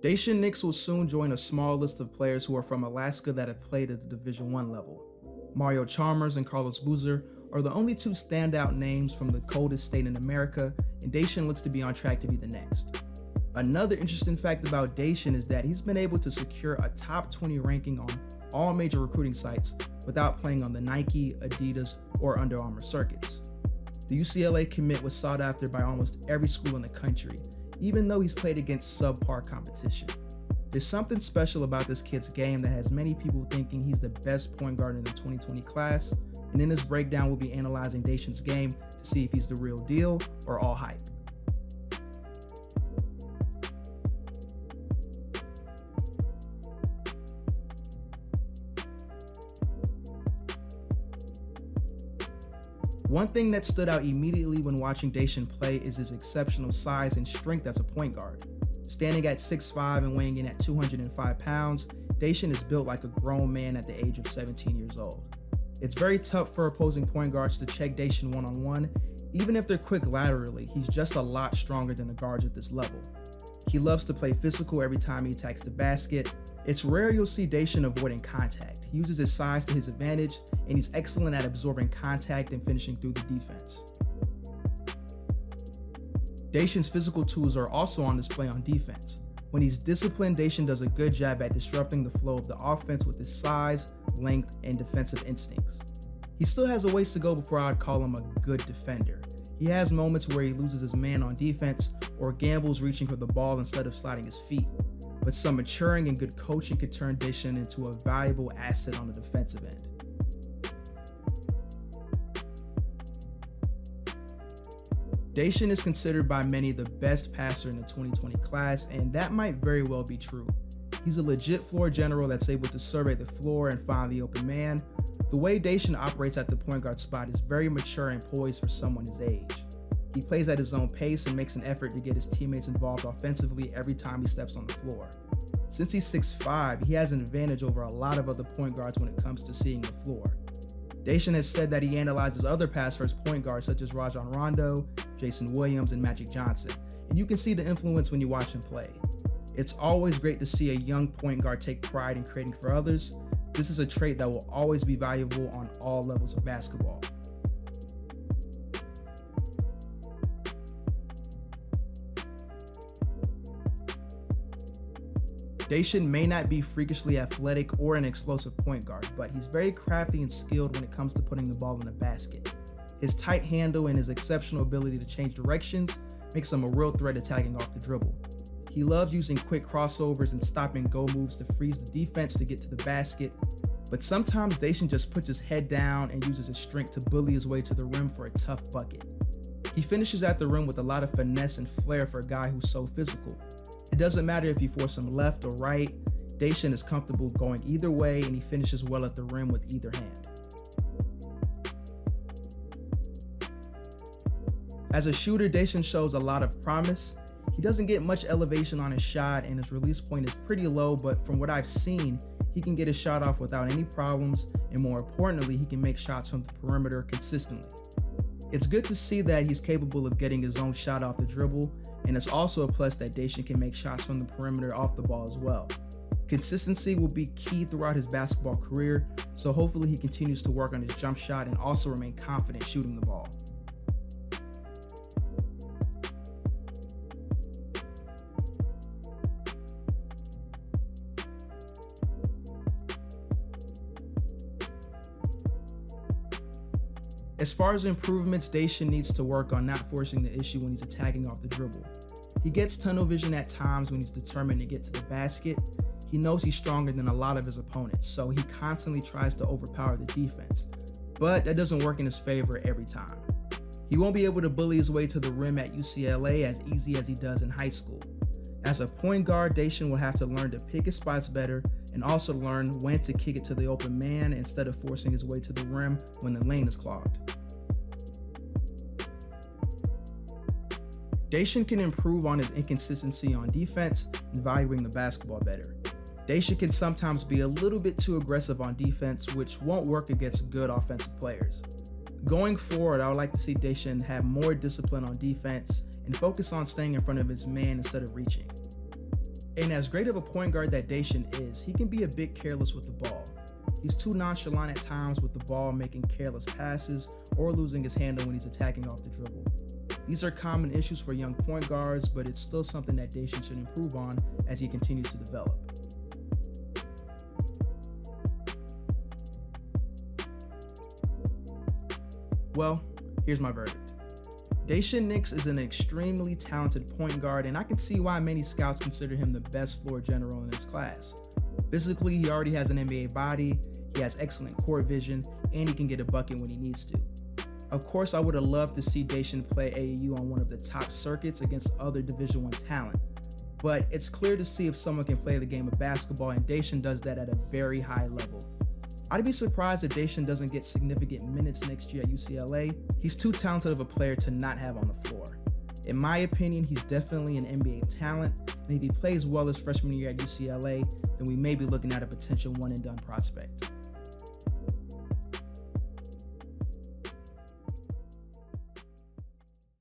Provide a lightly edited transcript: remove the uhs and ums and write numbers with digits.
Daishen Nix will soon join a small list of players who are from Alaska that have played at the Division I level. Mario Chalmers and Carlos Boozer are the only two standout names from the coldest state in America, and Daishen looks to be on track to be the next. Another interesting fact about Daishen is that he's been able to secure a top 20 ranking on all major recruiting sites without playing on the Nike, Adidas, or Under Armour circuits. The UCLA commit was sought after by almost every school in the country, even though he's played against subpar competition. There's something special about this kid's game that has many people thinking he's the best point guard in the 2020 class, and in this breakdown we'll be analyzing Daishen's game to see if he's the real deal or all hype. One thing that stood out immediately when watching Daishen play is his exceptional size and strength as a point guard. Standing at 6'5" and weighing in at 205 pounds, Daishen is built like a grown man at the age of 17 years old. It's very tough for opposing point guards to check Daishen one-on-one. Even if they're quick laterally, he's just a lot stronger than the guards at this level. He loves to play physical every time he attacks the basket. It's rare you'll see Daishen avoiding contact. He uses his size to his advantage, and he's excellent at absorbing contact and finishing through the defense. Daishen's physical tools are also on display on defense. When he's disciplined, Daishen does a good job at disrupting the flow of the offense with his size, length, and defensive instincts. He still has a ways to go before I'd call him a good defender. He has moments where he loses his man on defense or gambles reaching for the ball instead of sliding his feet, but some maturing and good coaching could turn Daishen into a valuable asset on the defensive end. Daishen is considered by many the best passer in the 2020 class, and that might very well be true. He's a legit floor general that's able to survey the floor and find the open man. The way Daishen operates at the point guard spot is very mature and poised for someone his age. He plays at his own pace and makes an effort to get his teammates involved offensively every time he steps on the floor. Since he's 6'5", he has an advantage over a lot of other point guards when it comes to seeing the floor. Daishen has said that he analyzes other pass-first point guards such as Rajon Rondo, Jason Williams, and Magic Johnson, and you can see the influence when you watch him play. It's always great to see a young point guard take pride in creating for others. This is a trait that will always be valuable on all levels of basketball. Daishen may not be freakishly athletic or an explosive point guard, but he's very crafty and skilled when it comes to putting the ball in the basket. His tight handle and his exceptional ability to change directions makes him a real threat attacking off the dribble. He loves using quick crossovers and stop and go moves to freeze the defense to get to the basket, but sometimes Daishen just puts his head down and uses his strength to bully his way to the rim for a tough bucket. He finishes at the rim with a lot of finesse and flair for a guy who's so physical. It doesn't matter if you force him left or right, Daishen is comfortable going either way, and he finishes well at the rim with either hand. As a shooter, Daishen shows a lot of promise. He doesn't get much elevation on his shot, and his release point is pretty low, but from what I've seen, he can get his shot off without any problems, and more importantly, he can make shots from the perimeter consistently. It's good to see that he's capable of getting his own shot off the dribble, and it's also a plus that Daishen can make shots from the perimeter off the ball as well. Consistency will be key throughout his basketball career, so hopefully he continues to work on his jump shot and also remain confident shooting the ball. As far as improvements, Daishen needs to work on not forcing the issue when he's attacking off the dribble. He gets tunnel vision at times when he's determined to get to the basket. He knows he's stronger than a lot of his opponents, so he constantly tries to overpower the defense, but that doesn't work in his favor every time. He won't be able to bully his way to the rim at UCLA as easy as he does in high school. As a point guard, Daishen will have to learn to pick his spots better and also learn when to kick it to the open man instead of forcing his way to the rim when the lane is clogged. Daishen can improve on his inconsistency on defense and valuing the basketball better. Daishen can sometimes be a little bit too aggressive on defense, which won't work against good offensive players. Going forward, I would like to see Daishen have more discipline on defense and focus on staying in front of his man instead of reaching. And as great of a point guard that Daishen is, he can be a bit careless with the ball. He's too nonchalant at times with the ball, making careless passes or losing his handle when he's attacking off the dribble. These are common issues for young point guards, but it's still something that Daishen should improve on as he continues to develop. Well, here's my verdict. Daishen Nix is an extremely talented point guard, and I can see why many scouts consider him the best floor general in his class. Physically, he already has an NBA body, he has excellent court vision, and he can get a bucket when he needs to. Of course, I would have loved to see Daishen play AAU on one of the top circuits against other Division I talent, but it's clear to see if someone can play the game of basketball, and Daishen does that at a very high level. I'd be surprised if Daishen doesn't get significant minutes next year at UCLA. He's too talented of a player to not have on the floor. In my opinion, he's definitely an NBA talent, and if he plays well his freshman year at UCLA, then we may be looking at a potential one-and-done prospect.